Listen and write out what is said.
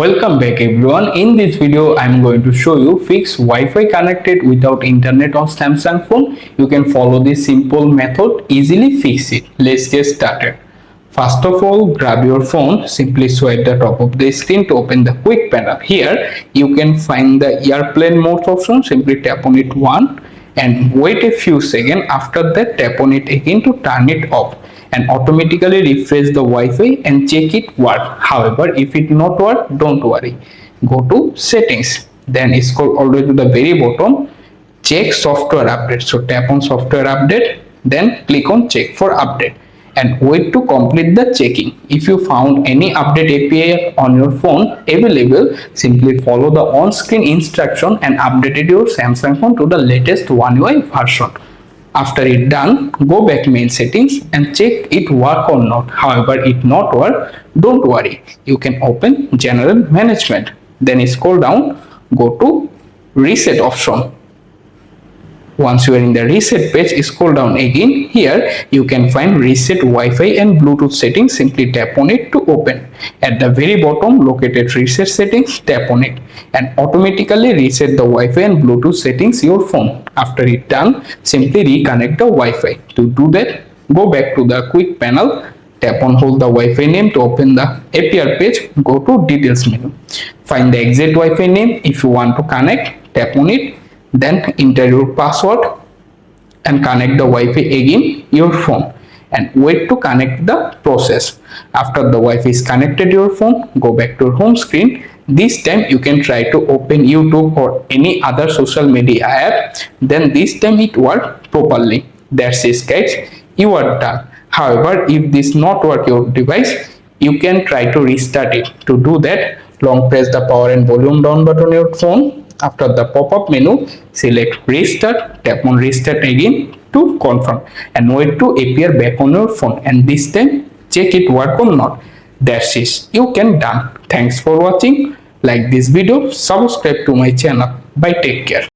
Welcome back everyone. In this video I am going to show you fix Wi-Fi connected without internet on Samsung phone. You can follow this simple method, easily fix it. Let's get started. First of all, grab your phone, simply swipe the top of the screen to open the quick panel. Here you can find the airplane mode option, simply tap on it once and wait a few seconds. After that, tap on it again to turn it off and automatically refresh the Wi-Fi and check it work. However, if it not work, don't worry. Go to settings, then scroll all the way to the very bottom, check software update. So tap on software update, then click on check for update and wait to complete the checking. If you found any update API on your phone available, simply follow the on-screen instruction and update your Samsung phone to the latest One UI version. After it done, go back main settings and check it work or not. However, it not work, don't worry. You can open general management. Then scroll down, go to reset option. Once you are in the reset page, scroll down again. Here you can find reset Wi-Fi and Bluetooth settings. Simply tap on it to open. At the very bottom, located reset settings, tap on it and automatically reset the Wi-Fi and Bluetooth settings your phone. After it done, simply reconnect the Wi-Fi. To do that, go back to the quick panel, tap on hold the Wi-Fi name to open the APR page, go to details menu. Find the exact Wi-Fi name. If you want to connect, tap on it, then enter your password and connect the Wi-Fi again your phone and wait to connect the process. After the Wi-Fi is connected your phone, go back to your home screen. This time you can try to open YouTube or any other social media app. Then this time it worked properly. That's it guys, you are done. However, if this not work your device, you can try to restart it. To do that, long press the power and volume down button on your phone. After the pop-up menu, select restart, tap on restart again to confirm and wait to appear back on your phone, and this time check it work or not. That's it, you can done. Thanks for watching. Like this video, subscribe to my channel. Bye, take care.